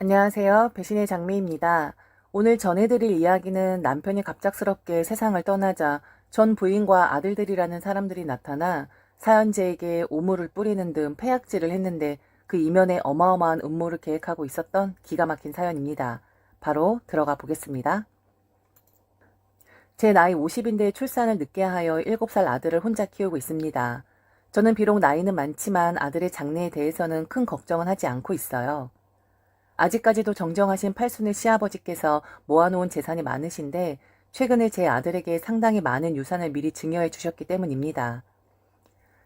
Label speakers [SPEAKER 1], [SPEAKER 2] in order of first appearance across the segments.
[SPEAKER 1] 안녕하세요. 배신의 장미입니다. 오늘 전해드릴 이야기는 남편이 갑작스럽게 세상을 떠나자 전 부인과 아들들이라는 사람들이 나타나 사연자에게 오물을 뿌리는 등 패약질을 했는데 그 이면에 어마어마한 음모를 계획하고 있었던 기가 막힌 사연입니다. 바로 들어가 보겠습니다. 제 나이 50인데 출산을 늦게 하여 7살 아들을 혼자 키우고 있습니다. 저는 비록 나이는 많지만 아들의 장래에 대해서는 큰 걱정은 하지 않고 있어요. 아직까지도 정정하신 팔순의 시아버지께서 모아놓은 재산이 많으신데 최근에 제 아들에게 상당히 많은 유산을 미리 증여해 주셨기 때문입니다.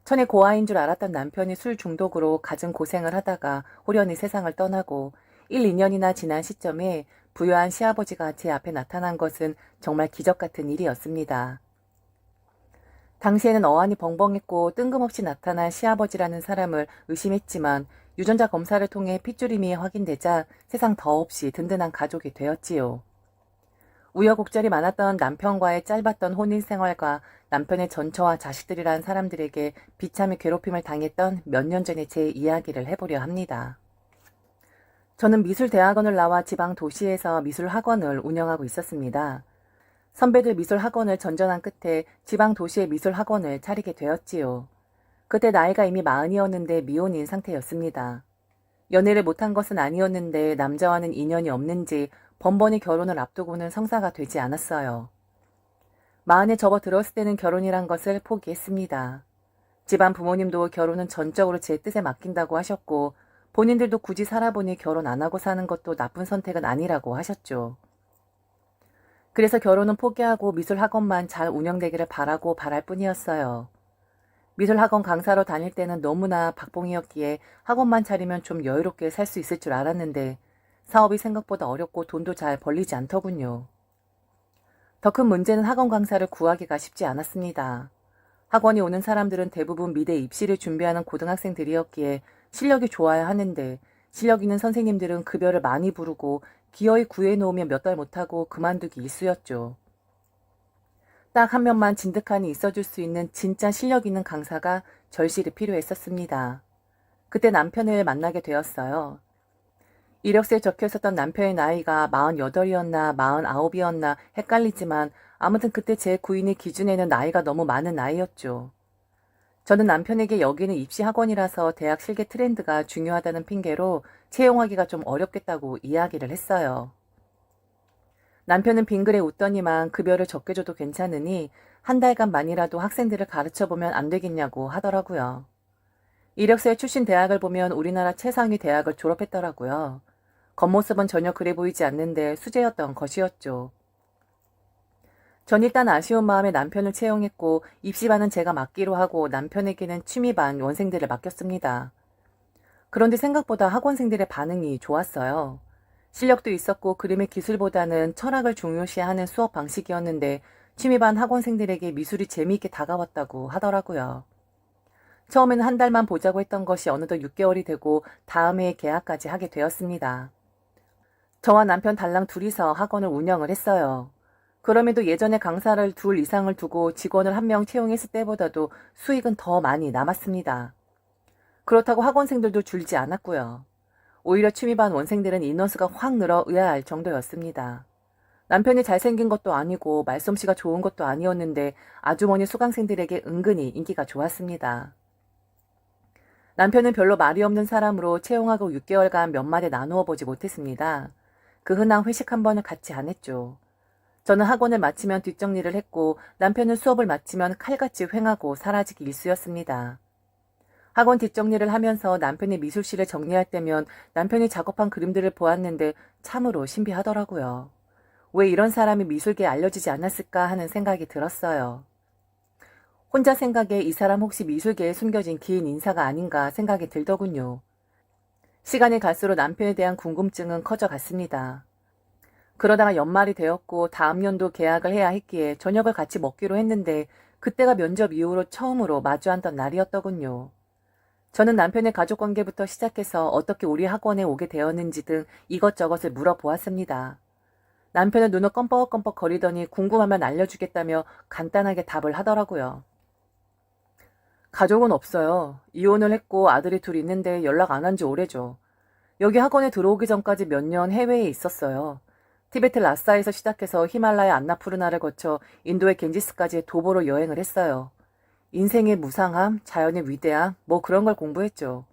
[SPEAKER 1] 천의 고아인 줄 알았던 남편이 술 중독으로 갖은 고생을 하다가 호련히 세상을 떠나고 1, 2년이나 지난 시점에 부유한 시아버지가 제 앞에 나타난 것은 정말 기적 같은 일이었습니다. 당시에는 어안이 벙벙했고 뜬금없이 나타난 시아버지라는 사람을 의심했지만 유전자 검사를 통해 핏줄임이 확인되자 세상 더없이 든든한 가족이 되었지요. 우여곡절이 많았던 남편과의 짧았던 혼인 생활과 남편의 전처와 자식들이란 사람들에게 비참히 괴롭힘을 당했던 몇 년 전의 제 이야기를 해보려 합니다. 저는 미술대학원을 나와 지방 도시에서 미술학원을 운영하고 있었습니다. 선배들 미술학원을 전전한 끝에 지방 도시의 미술학원을 차리게 되었지요. 그때 나이가 이미 40이었는데 미혼인 상태였습니다. 연애를 못한 것은 아니었는데 남자와는 인연이 없는지 번번이 결혼을 앞두고는 성사가 되지 않았어요. 40에 접어들었을 때는 결혼이란 것을 포기했습니다. 집안 부모님도 결혼은 전적으로 제 뜻에 맡긴다고 하셨고 본인들도 굳이 살아보니 결혼 안 하고 사는 것도 나쁜 선택은 아니라고 하셨죠. 그래서 결혼은 포기하고 미술학원만 잘 운영되기를 바라고 바랄 뿐이었어요. 미술학원 강사로 다닐 때는 너무나 박봉이었기에 학원만 차리면 좀 여유롭게 살 수 있을 줄 알았는데 사업이 생각보다 어렵고 돈도 잘 벌리지 않더군요. 더 큰 문제는 학원 강사를 구하기가 쉽지 않았습니다. 학원이 오는 사람들은 대부분 미대 입시를 준비하는 고등학생들이었기에 실력이 좋아야 하는데 실력 있는 선생님들은 급여를 많이 부르고 기어이 구해놓으면 몇 달 못하고 그만두기 일쑤였죠. 딱 한 명만 진득하니 있어줄 수 있는 진짜 실력 있는 강사가 절실히 필요했었습니다. 그때 남편을 만나게 되었어요. 이력서에 적혀 있었던 남편의 나이가 48이었나 49이었나 헷갈리지만 아무튼 그때 제 구인의 기준에는 나이가 너무 많은 나이였죠. 저는 남편에게 여기는 입시학원이라서 대학 실기 트렌드가 중요하다는 핑계로 채용하기가 좀 어렵겠다고 이야기를 했어요. 남편은 빙그레 웃더니만 급여를 적게 줘도 괜찮으니 한 달간만이라도 학생들을 가르쳐보면 안 되겠냐고 하더라고요. 이력서에 출신 대학을 보면 우리나라 최상위 대학을 졸업했더라고요. 겉모습은 전혀 그래 보이지 않는데 수재였던 것이었죠. 전 일단 아쉬운 마음에 남편을 채용했고 입시반은 제가 맡기로 하고 남편에게는 취미반 원생들을 맡겼습니다. 그런데 생각보다 학원생들의 반응이 좋았어요. 실력도 있었고 그림의 기술보다는 철학을 중요시하는 수업 방식이었는데 취미반 학원생들에게 미술이 재미있게 다가왔다고 하더라고요. 처음에는 한 달만 보자고 했던 것이 어느덧 6개월이 되고 다음 해에 계약까지 하게 되었습니다. 저와 남편 달랑 둘이서 학원을 운영을 했어요. 그럼에도 예전에 강사를 둘 이상을 두고 직원을 한 명 채용했을 때보다도 수익은 더 많이 남았습니다. 그렇다고 학원생들도 줄지 않았고요. 오히려 취미반 원생들은 인원수가 확 늘어 의아할 정도였습니다. 남편이 잘생긴 것도 아니고 말솜씨가 좋은 것도 아니었는데 아주머니 수강생들에게 은근히 인기가 좋았습니다. 남편은 별로 말이 없는 사람으로 채용하고 6개월간 몇 마디 나누어 보지 못했습니다. 그 흔한 회식 한 번을 같이 안 했죠. 저는 학원을 마치면 뒷정리를 했고 남편은 수업을 마치면 칼같이 횡하고 사라지기 일쑤였습니다. 학원 뒷정리를 하면서 남편의 미술실을 정리할 때면 남편이 작업한 그림들을 보았는데 참으로 신비하더라고요. 왜 이런 사람이 미술계에 알려지지 않았을까 하는 생각이 들었어요. 혼자 생각에 이 사람 혹시 미술계에 숨겨진 긴 인사가 아닌가 생각이 들더군요. 시간이 갈수록 남편에 대한 궁금증은 커져갔습니다. 그러다가 연말이 되었고 다음 연도 계약을 해야 했기에 저녁을 같이 먹기로 했는데 그때가 면접 이후로 처음으로 마주 앉던 날이었더군요. 저는 남편의 가족관계부터 시작해서 어떻게 우리 학원에 오게 되었는지 등 이것저것을 물어보았습니다. 남편은 눈을 껌뻑껌뻑 거리더니 궁금하면 알려주겠다며 간단하게 답을 하더라고요. 가족은 없어요. 이혼을 했고 아들이 둘 있는데 연락 안 한 지 오래죠. 여기 학원에 들어오기 전까지 몇 년 해외에 있었어요. 티베트 라사에서 시작해서 히말라야 안나푸르나를 거쳐 인도의 겐지스까지 도보로 여행을 했어요. 인생의 무상함, 자연의 위대함, 뭐 그런 걸 공부했죠.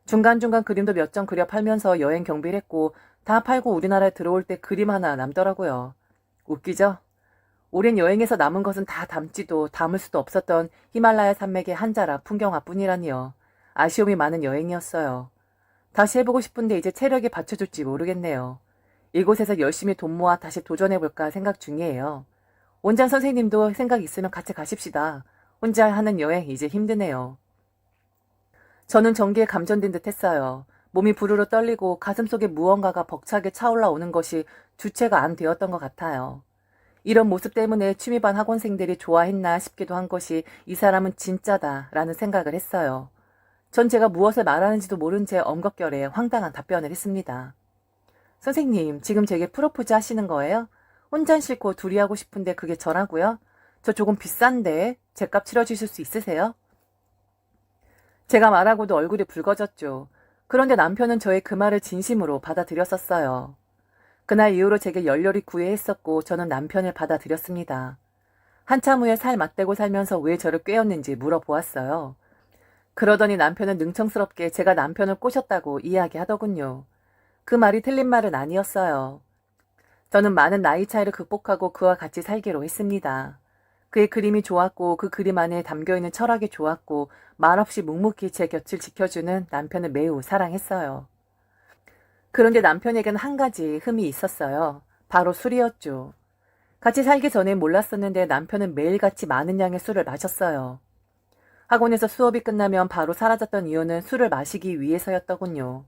[SPEAKER 1] 중간중간 그림도 몇 점 그려 팔면서 여행 경비를 했고 다 팔고 우리나라에 들어올 때 그림 하나 남더라고요. 웃기죠? 오랜 여행에서 남은 것은 다 담지도 담을 수도 없었던 히말라야 산맥의 한 자락 풍경화뿐이라니요. 아쉬움이 많은 여행이었어요. 다시 해보고 싶은데 이제 체력이 받쳐줄지 모르겠네요. 이곳에서 열심히 돈 모아 다시 도전해볼까 생각 중이에요. 원장 선생님도 생각 있으면 같이 가십시다. 혼자 하는 여행 이제 힘드네요. 저는 전기에 감전된 듯 했어요. 몸이 부르르 떨리고 가슴속에 무언가가 벅차게 차올라오는 것이 주체가 안 되었던 것 같아요. 이런 모습 때문에 취미반 학원생들이 좋아했나 싶기도 한 것이 이 사람은 진짜다라는 생각을 했어요. 전 제가 무엇을 말하는지도 모른 채 엄격결에 황당한 답변을 했습니다. 선생님, 지금 제게 프로포즈 하시는 거예요? 혼자 싫고 둘이 하고 싶은데 그게 저라고요? 저 조금 비싼데 제값 치러주실 수 있으세요? 제가 말하고도 얼굴이 붉어졌죠. 그런데 남편은 저의 그 말을 진심으로 받아들였었어요. 그날 이후로 제게 열렬히 구애했었고 저는 남편을 받아들였습니다. 한참 후에 살 맞대고 살면서 왜 저를 꿰었는지 물어보았어요. 그러더니 남편은 능청스럽게 제가 남편을 꼬셨다고 이야기하더군요. 그 말이 틀린 말은 아니었어요. 저는 많은 나이 차이를 극복하고 그와 같이 살기로 했습니다. 그의 그림이 좋았고 그 그림 안에 담겨있는 철학이 좋았고 말없이 묵묵히 제 곁을 지켜주는 남편을 매우 사랑했어요. 그런데 남편에게는 한 가지 흠이 있었어요. 바로 술이었죠. 같이 살기 전에 몰랐었는데 남편은 매일같이 많은 양의 술을 마셨어요. 학원에서 수업이 끝나면 바로 사라졌던 이유는 술을 마시기 위해서였더군요.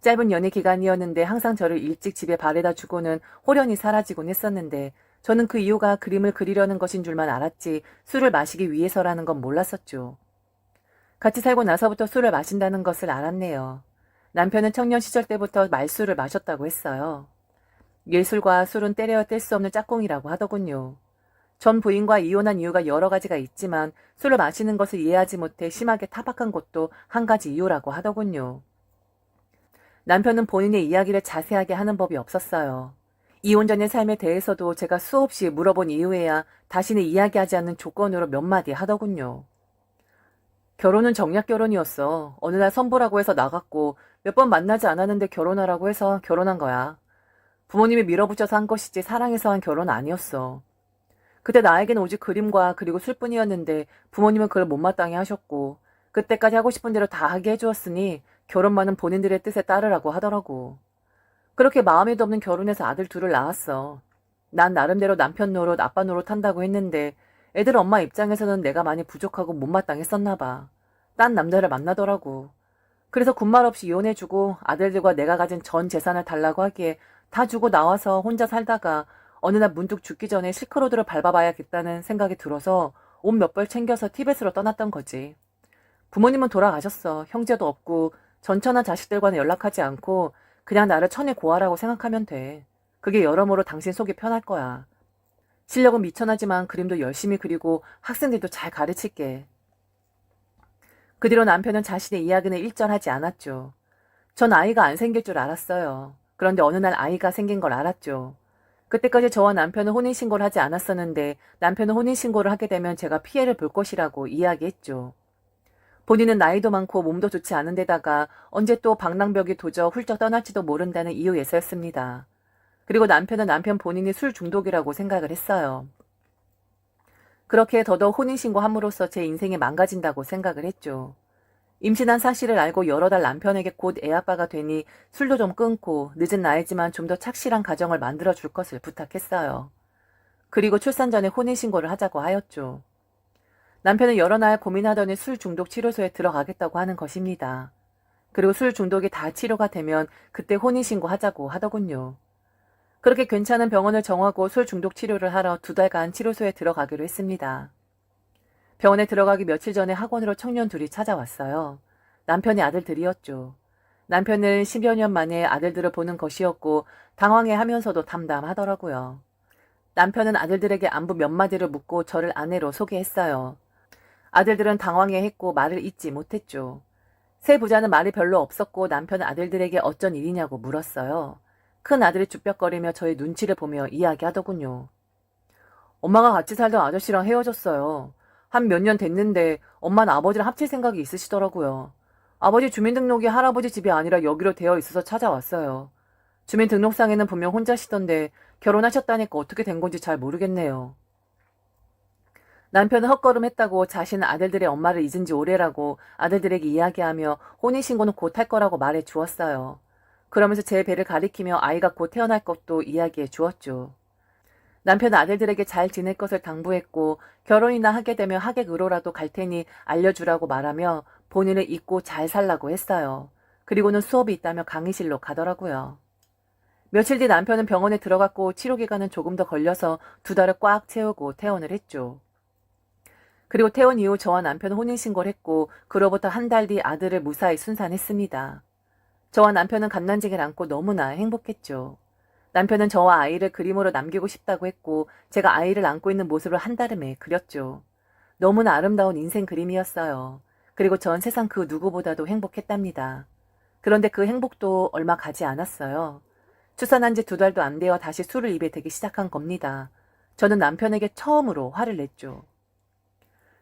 [SPEAKER 1] 짧은 연애 기간이었는데 항상 저를 일찍 집에 바래다 주고는 홀연히 사라지곤 했었는데 저는 그 이유가 그림을 그리려는 것인 줄만 알았지 술을 마시기 위해서라는 건 몰랐었죠. 같이 살고 나서부터 술을 마신다는 것을 알았네요. 남편은 청년 시절 때부터 말술을 마셨다고 했어요. 예술과 술은 때려야 뗄 수 없는 짝꿍이라고 하더군요. 전 부인과 이혼한 이유가 여러 가지가 있지만 술을 마시는 것을 이해하지 못해 심하게 타박한 것도 한 가지 이유라고 하더군요. 남편은 본인의 이야기를 자세하게 하는 법이 없었어요. 이혼 전의 삶에 대해서도 제가 수없이 물어본 이후에야 다시는 이야기하지 않는 조건으로 몇 마디 하더군요. 결혼은 정략 결혼이었어. 어느 날 선보라고 해서 나갔고 몇 번 만나지 않았는데 결혼하라고 해서 결혼한 거야. 부모님이 밀어붙여서 한 것이지 사랑해서 한 결혼 아니었어. 그때 나에겐 오직 그림과 그리고 술뿐이었는데 부모님은 그걸 못마땅해 하셨고 그때까지 하고 싶은 대로 다 하게 해주었으니 결혼만은 본인들의 뜻에 따르라고 하더라고. 그렇게 마음에도 없는 결혼해서 아들 둘을 낳았어. 난 나름대로 남편 노릇, 아빠 노릇 한다고 했는데 애들 엄마 입장에서는 내가 많이 부족하고 못마땅했었나 봐. 딴 남자를 만나더라고. 그래서 군말 없이 이혼해주고 아들들과 내가 가진 전 재산을 달라고 하기에 다 주고 나와서 혼자 살다가 어느 날 문득 죽기 전에 실크로드를 밟아봐야겠다는 생각이 들어서 옷 몇 벌 챙겨서 티벳으로 떠났던 거지. 부모님은 돌아가셨어. 형제도 없고 전처나 자식들과는 연락하지 않고 그냥 나를 천에 고아라고 생각하면 돼. 그게 여러모로 당신 속이 편할 거야. 실력은 미천하지만 그림도 열심히 그리고 학생들도 잘 가르칠게. 그 뒤로 남편은 자신의 이야기는 일절하지 않았죠. 전 아이가 안 생길 줄 알았어요. 그런데 어느 날 아이가 생긴 걸 알았죠. 그때까지 저와 남편은 혼인신고를 하지 않았었는데 남편은 혼인신고를 하게 되면 제가 피해를 볼 것이라고 이야기했죠. 본인은 나이도 많고 몸도 좋지 않은 데다가 언제 또 방랑벽이 도저 훌쩍 떠날지도 모른다는 이유에서였습니다. 그리고 남편은 남편 본인이 술 중독이라고 생각을 했어요. 그렇게 더더욱 혼인신고함으로써 제 인생이 망가진다고 생각을 했죠. 임신한 사실을 알고 여러 달 남편에게 곧 애아빠가 되니 술도 좀 끊고 늦은 나이지만 좀 더 착실한 가정을 만들어줄 것을 부탁했어요. 그리고 출산 전에 혼인신고를 하자고 하였죠. 남편은 여러 날 고민하더니 술 중독 치료소에 들어가겠다고 하는 것입니다. 그리고 술 중독이 다 치료가 되면 그때 혼인신고 하자고 하더군요. 그렇게 괜찮은 병원을 정하고 술 중독 치료를 하러 2달간 치료소에 들어가기로 했습니다. 병원에 들어가기 며칠 전에 학원으로 청년 둘이 찾아왔어요. 남편의 아들들이었죠. 남편은 10여 년 만에 아들들을 보는 것이었고 당황해하면서도 담담하더라고요. 남편은 아들들에게 안부 몇 마디를 묻고 저를 아내로 소개했어요. 아들들은 당황해했고 말을 잇지 못했죠. 새 부자는 말이 별로 없었고 남편은 아들들에게 어쩐 일이냐고 물었어요. 큰 아들이 쭈뼛거리며 저의 눈치를 보며 이야기하더군요. 엄마가 같이 살던 아저씨랑 헤어졌어요. 한 몇 년 됐는데 엄마는 아버지랑 합칠 생각이 있으시더라고요. 아버지 주민등록이 할아버지 집이 아니라 여기로 되어 있어서 찾아왔어요. 주민등록상에는 분명 혼자시던데 결혼하셨다니까 어떻게 된 건지 잘 모르겠네요. 남편은 헛걸음했다고 자신은 아들들의 엄마를 잊은 지 오래라고 아들들에게 이야기하며 혼인신고는 곧 할 거라고 말해 주었어요. 그러면서 제 배를 가리키며 아이가 곧 태어날 것도 이야기해 주었죠. 남편은 아들들에게 잘 지낼 것을 당부했고 결혼이나 하게 되면 하객으로라도 갈 테니 알려주라고 말하며 본인을 잊고 잘 살라고 했어요. 그리고는 수업이 있다며 강의실로 가더라고요. 며칠 뒤 남편은 병원에 들어갔고 치료기간은 조금 더 걸려서 2달을 꽉 채우고 퇴원을 했죠. 그리고 퇴원 이후 저와 남편은 혼인신고를 했고 그로부터 한 달 뒤 아들을 무사히 순산했습니다. 저와 남편은 갓난쟁이를 안고 너무나 행복했죠. 남편은 저와 아이를 그림으로 남기고 싶다고 했고 제가 아이를 안고 있는 모습을 한달음에 그렸죠. 너무나 아름다운 인생 그림이었어요. 그리고 전 세상 그 누구보다도 행복했답니다. 그런데 그 행복도 얼마 가지 않았어요. 출산한 지 2달도 안 되어 다시 술을 입에 대기 시작한 겁니다. 저는 남편에게 처음으로 화를 냈죠.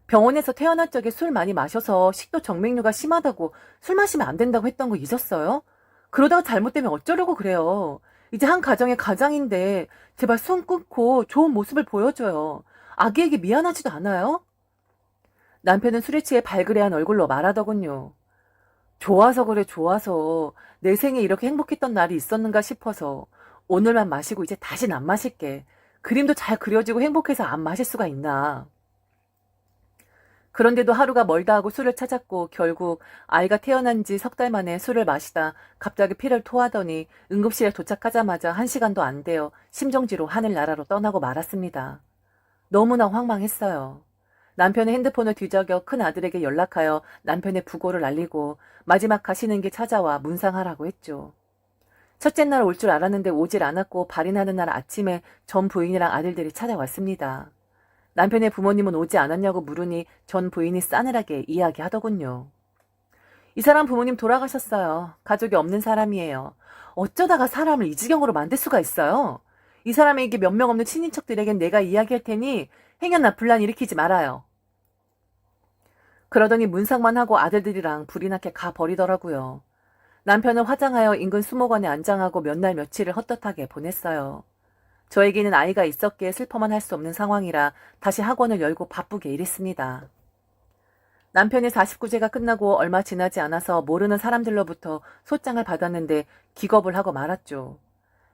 [SPEAKER 1] 병원에서 태어날 적에 술 많이 마셔서 식도 정맥류가 심하다고 술 마시면 안 된다고 했던 거 잊었어요? 그러다가 잘못되면 어쩌려고 그래요. 이제 한 가정의 가장인데 제발 손 끊고 좋은 모습을 보여줘요. 아기에게 미안하지도 않아요? 남편은 술에 취해 발그레한 얼굴로 말하더군요. 좋아서 그래 좋아서 내 생에 이렇게 행복했던 날이 있었는가 싶어서 오늘만 마시고 이제 다신 안 마실게. 그림도 잘 그려지고 행복해서 안 마실 수가 있나. 그런데도 하루가 멀다 하고 술을 찾았고 결국 아이가 태어난 지 3달 만에 술을 마시다 갑자기 피를 토하더니 응급실에 도착하자마자 1시간도 안 되어 심정지로 하늘나라로 떠나고 말았습니다. 너무나 황망했어요. 남편의 핸드폰을 뒤적여 큰 아들에게 연락하여 남편의 부고를 알리고 마지막 가시는 길 찾아와 문상하라고 했죠. 첫째 날 올 줄 알았는데 오질 않았고 발인하는 날 아침에 전 부인이랑 아들들이 찾아왔습니다. 남편의 부모님은 오지 않았냐고 물으니 전 부인이 싸늘하게 이야기하더군요. 이 사람 부모님 돌아가셨어요. 가족이 없는 사람이에요. 어쩌다가 사람을 이 지경으로 만들 수가 있어요? 이 사람에게 몇 명 없는 친인척들에겐 내가 이야기할 테니 행여나 분란 일으키지 말아요. 그러더니 문상만 하고 아들들이랑 불이 나게 가버리더라고요. 남편은 화장하여 인근 수목원에 안장하고 몇 날 며칠을 헛헛하게 보냈어요. 저에게는 아이가 있었기에 슬퍼만 할 수 없는 상황이라 다시 학원을 열고 바쁘게 일했습니다. 남편이 49제가 끝나고 얼마 지나지 않아서 모르는 사람들로부터 소장을 받았는데 기겁을 하고 말았죠.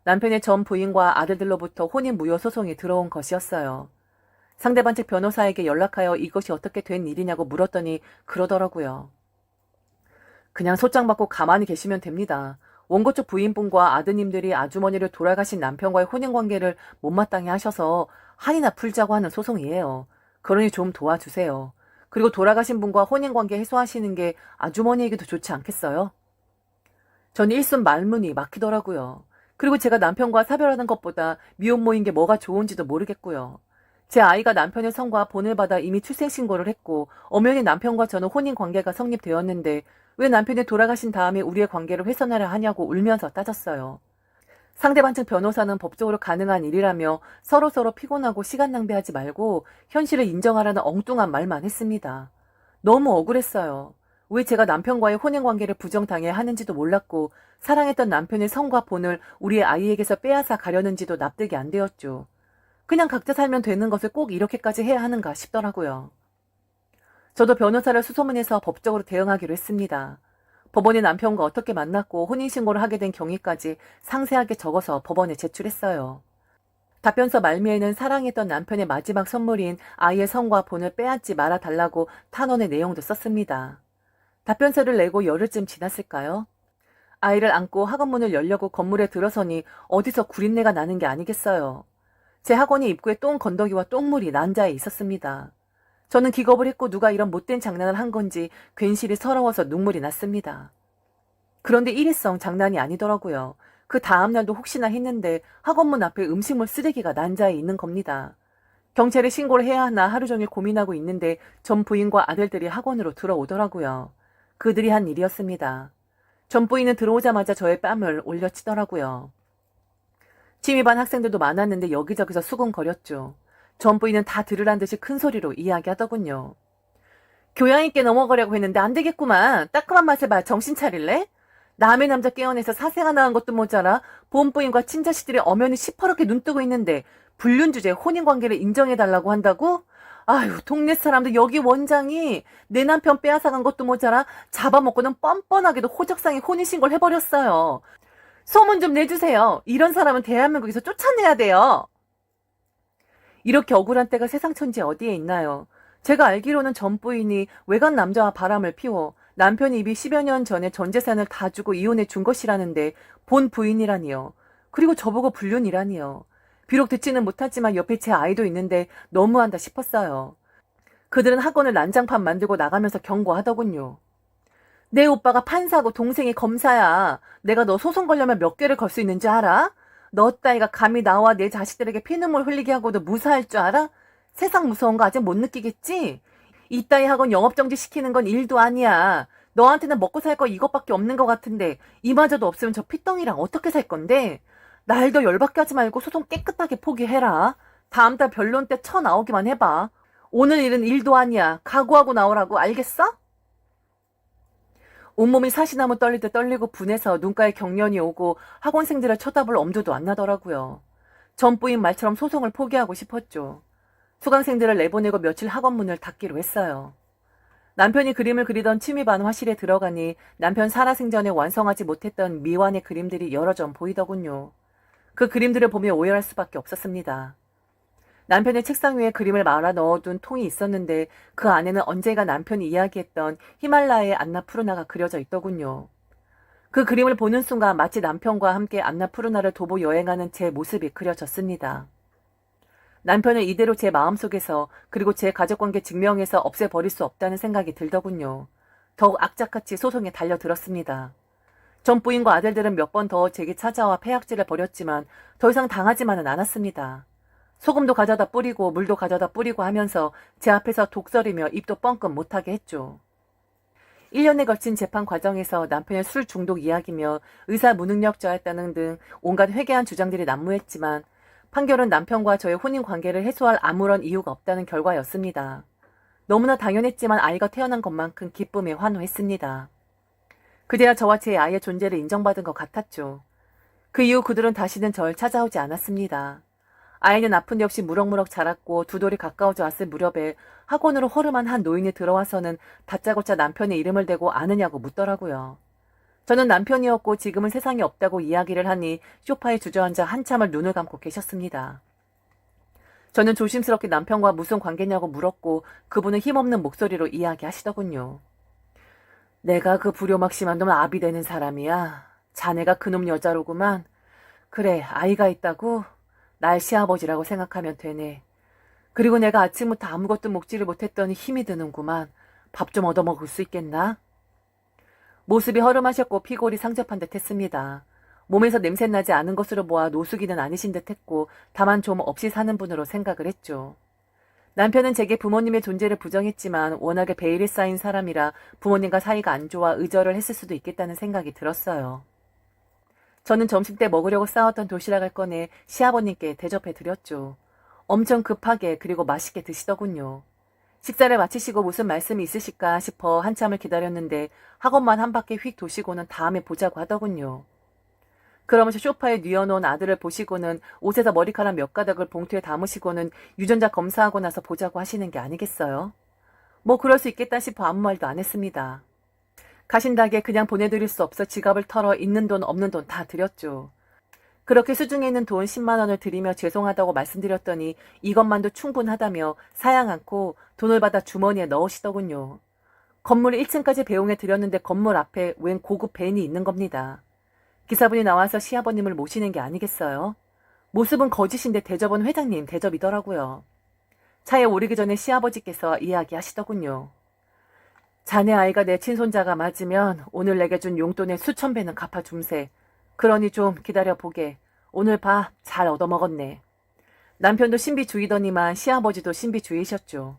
[SPEAKER 1] 남편의 전 부인과 아들들로부터 혼인무효 소송이 들어온 것이었어요. 상대방 측 변호사에게 연락하여 이것이 어떻게 된 일이냐고 물었더니 그러더라고요. 그냥 소장 받고 가만히 계시면 됩니다. 원고 쪽 부인분과 아드님들이 아주머니를 돌아가신 남편과의 혼인관계를 못마땅해 하셔서 한이나 풀자고 하는 소송이에요. 그러니 좀 도와주세요. 그리고 돌아가신 분과 혼인관계 해소하시는 게 아주머니에게도 좋지 않겠어요? 전 일순 말문이 막히더라고요. 그리고 제가 남편과 사별하는 것보다 미혼모인 게 뭐가 좋은지도 모르겠고요. 제 아이가 남편의 성과 본을 받아 이미 출생신고를 했고 엄연히 남편과 저는 혼인관계가 성립되었는데 왜 남편이 돌아가신 다음에 우리의 관계를 훼손하려 하냐고 울면서 따졌어요. 상대방 측 변호사는 법적으로 가능한 일이라며 서로서로 피곤하고 시간 낭비하지 말고 현실을 인정하라는 엉뚱한 말만 했습니다. 너무 억울했어요. 왜 제가 남편과의 혼인관계를 부정당해야 하는지도 몰랐고 사랑했던 남편의 성과 본을 우리의 아이에게서 빼앗아 가려는지도 납득이 안 되었죠. 그냥 각자 살면 되는 것을 꼭 이렇게까지 해야 하는가 싶더라고요. 저도 변호사를 수소문해서 법적으로 대응하기로 했습니다. 법원에 남편과 어떻게 만났고 혼인신고를 하게 된 경위까지 상세하게 적어서 법원에 제출했어요. 답변서 말미에는 사랑했던 남편의 마지막 선물인 아이의 성과 본을 빼앗지 말아달라고 탄원의 내용도 썼습니다. 답변서를 내고 열흘쯤 지났을까요? 아이를 안고 학원문을 열려고 건물에 들어서니 어디서 구린내가 나는 게 아니겠어요. 제 학원의 입구에 똥 건더기와 똥물이 난자해 있었습니다. 저는 기겁을 했고 누가 이런 못된 장난을 한 건지 괜시리 서러워서 눈물이 났습니다. 그런데 일회성 장난이 아니더라고요. 그 다음날도 혹시나 했는데 학원문 앞에 음식물 쓰레기가 난자해 있는 겁니다. 경찰에 신고를 해야 하나 하루 종일 고민하고 있는데 전 부인과 아들들이 학원으로 들어오더라고요. 그들이 한 일이었습니다. 전 부인은 들어오자마자 저의 뺨을 올려치더라고요. 취미반 학생들도 많았는데 여기저기서 수군거렸죠. 전 부인은 다 들으란 듯이 큰 소리로 이야기하더군요. 교양 있게 넘어가려고 했는데 안 되겠구만. 따끔한 맛에 봐. 정신 차릴래? 남의 남자 깨어내서 사생아 나은 것도 모자라 본부인과 친자식들이 엄연히 시퍼렇게 눈뜨고 있는데 불륜 주제에 혼인관계를 인정해달라고 한다고? 아유, 동네 사람들 여기 원장이 내 남편 빼앗아간 것도 모자라 잡아먹고는 뻔뻔하게도 호적상에 혼인신고를 해버렸어요. 소문 좀 내주세요. 이런 사람은 대한민국에서 쫓아내야 돼요. 이렇게 억울한 때가 세상 천지 어디에 있나요? 제가 알기로는 전 부인이 외간 남자와 바람을 피워 남편이 이미 10여 년 전에 전 재산을 다 주고 이혼해 준 것이라는데 본 부인이라니요. 그리고 저보고 불륜이라니요. 비록 듣지는 못하지만 옆에 제 아이도 있는데 너무한다 싶었어요. 그들은 학원을 난장판 만들고 나가면서 경고하더군요. 내 오빠가 판사고 동생이 검사야. 내가 너 소송 걸려면 몇 개를 걸 수 있는 줄 알아? 너 따위가 감히 나와 내 자식들에게 피눈물 흘리게 하고도 무사할 줄 알아? 세상 무서운 거 아직 못 느끼겠지? 이따위 학원 영업정지 시키는 건 일도 아니야. 너한테는 먹고 살 거 이것밖에 없는 것 같은데 이마저도 없으면 저 핏덩이랑 어떻게 살 건데? 날 더 열받게 하지 말고 소송 깨끗하게 포기해라. 다음 달 변론 때 나오기만 해봐. 오늘 일은 일도 아니야. 각오하고 나오라고 알겠어? 온몸이 사시나무 떨릴 때 떨리고 분해서 눈가에 경련이 오고 학원생들을 쳐다볼 엄두도 안 나더라고요. 전 부인 말처럼 소송을 포기하고 싶었죠. 수강생들을 내보내고 며칠 학원 문을 닫기로 했어요. 남편이 그림을 그리던 취미반 화실에 들어가니 남편 살아생전에 완성하지 못했던 미완의 그림들이 여러 점 보이더군요. 그 그림들을 보며 오열할 수밖에 없었습니다. 남편의 책상 위에 그림을 말아 넣어둔 통이 있었는데 그 안에는 언젠가 남편이 이야기했던 히말라야의 안나푸르나가 그려져 있더군요. 그 그림을 보는 순간 마치 남편과 함께 안나푸르나를 도보 여행하는 제 모습이 그려졌습니다. 남편은 이대로 제 마음속에서 그리고 제 가족관계 증명에서 없애버릴 수 없다는 생각이 들더군요. 더욱 악착같이 소송에 달려들었습니다. 전 부인과 아들들은 몇 번 더 제게 찾아와 패약질을 벌였지만 더 이상 당하지만은 않았습니다. 소금도 가져다 뿌리고 물도 가져다 뿌리고 하면서 제 앞에서 독설이며 입도 뻥끗 못하게 했죠. 1년에 걸친 재판 과정에서 남편의 술 중독 이야기며 의사 무능력자였다는 등 온갖 회개한 주장들이 난무했지만 판결은 남편과 저의 혼인 관계를 해소할 아무런 이유가 없다는 결과였습니다. 너무나 당연했지만 아이가 태어난 것만큼 기쁨에 환호했습니다. 그제야 저와 제 아이의 존재를 인정받은 것 같았죠. 그 이후 그들은 다시는 절 찾아오지 않았습니다. 아이는 아픈 데 없이 무럭무럭 자랐고 두 돌이 가까워져 왔을 무렵에 학원으로 허름한 한 노인이 들어와서는 다짜고짜 남편의 이름을 대고 아느냐고 묻더라고요. 저는 남편이었고 지금은 세상에 없다고 이야기를 하니 소파에 주저앉아 한참을 눈을 감고 계셨습니다. 저는 조심스럽게 남편과 무슨 관계냐고 물었고 그분은 힘없는 목소리로 이야기하시더군요. 내가 그 불효막심한 놈 아비 되는 사람이야. 자네가 그놈 여자로구만. 그래, 아이가 있다고? 날 시아버지라고 생각하면 되네. 그리고 내가 아침부터 아무것도 먹지를 못했더니 힘이 드는구만. 밥 좀 얻어먹을 수 있겠나? 모습이 허름하셨고 피골이 상접한 듯 했습니다. 몸에서 냄새나지 않은 것으로 보아 노숙인은 아니신 듯 했고 다만 좀 없이 사는 분으로 생각을 했죠. 남편은 제게 부모님의 존재를 부정했지만 워낙에 베일이 쌓인 사람이라 부모님과 사이가 안 좋아 의절을 했을 수도 있겠다는 생각이 들었어요. 저는 점심때 먹으려고 싸웠던 도시락을 꺼내 시아버님께 대접해 드렸죠. 엄청 급하게 그리고 맛있게 드시더군요. 식사를 마치시고 무슨 말씀이 있으실까 싶어 한참을 기다렸는데 학원만 한 바퀴 휙 도시고는 다음에 보자고 하더군요. 그러면서 소파에 뉘어놓은 아들을 보시고는 옷에서 머리카락 몇 가닥을 봉투에 담으시고는 유전자 검사하고 나서 보자고 하시는 게 아니겠어요? 뭐 그럴 수 있겠다 싶어 아무 말도 안 했습니다. 가신 닭에 그냥 보내드릴 수 없어 지갑을 털어 있는 돈 없는 돈 다 드렸죠. 그렇게 수중에 있는 돈 10만 원을 드리며 죄송하다고 말씀드렸더니 이것만도 충분하다며 사양 않고 돈을 받아 주머니에 넣으시더군요. 건물 1층까지 배웅해 드렸는데 건물 앞에 웬 고급 밴이 있는 겁니다. 기사분이 나와서 시아버님을 모시는 게 아니겠어요? 모습은 거짓인데 대접은 회장님 대접이더라고요. 차에 오르기 전에 시아버지께서 이야기하시더군요. 자네 아이가 내 친손자가 맞으면 오늘 내게 준 용돈의 수천 배는 갚아줌세. 그러니 좀 기다려보게. 오늘 밥 잘 얻어먹었네. 남편도 신비주의더니만 시아버지도 신비주의셨죠.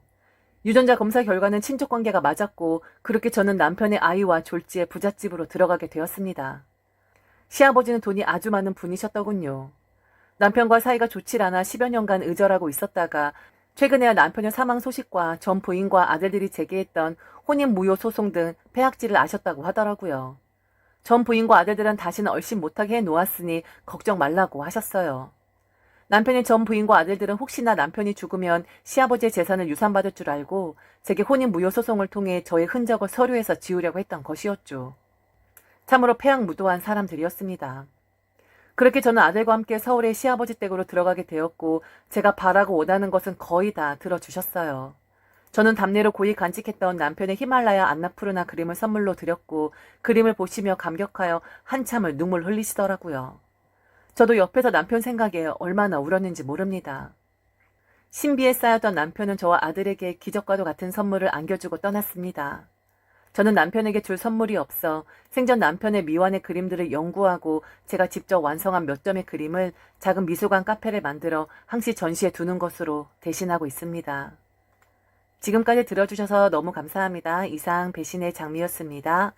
[SPEAKER 1] 유전자 검사 결과는 친족 관계가 맞았고 그렇게 저는 남편의 아이와 졸지에 부잣집으로 들어가게 되었습니다. 시아버지는 돈이 아주 많은 분이셨더군요. 남편과 사이가 좋질 않아 10여 년간 의절하고 있었다가 최근에야 남편의 사망 소식과 전 부인과 아들들이 제기했던 혼인무효 소송 등 폐악질을 아셨다고 하더라고요. 전 부인과 아들들은 다시는 얼씬 못하게 해놓았으니 걱정 말라고 하셨어요. 남편의 전 부인과 아들들은 혹시나 남편이 죽으면 시아버지의 재산을 유산받을 줄 알고 제게 혼인무효 소송을 통해 저의 흔적을 서류에서 지우려고 했던 것이었죠. 참으로 폐악무도한 사람들이었습니다. 그렇게 저는 아들과 함께 서울의 시아버지 댁으로 들어가게 되었고 제가 바라고 원하는 것은 거의 다 들어주셨어요. 저는 답례로 고이 간직했던 남편의 히말라야 안나푸르나 그림을 선물로 드렸고 그림을 보시며 감격하여 한참을 눈물 흘리시더라고요. 저도 옆에서 남편 생각에 얼마나 울었는지 모릅니다. 신비에 쌓였던 남편은 저와 아들에게 기적과도 같은 선물을 안겨주고 떠났습니다. 저는 남편에게 줄 선물이 없어 생전 남편의 미완의 그림들을 연구하고 제가 직접 완성한 몇 점의 그림을 작은 미술관 카페를 만들어 항시 전시해 두는 것으로 대신하고 있습니다. 지금까지 들어주셔서 너무 감사합니다. 이상 배신의 장미였습니다.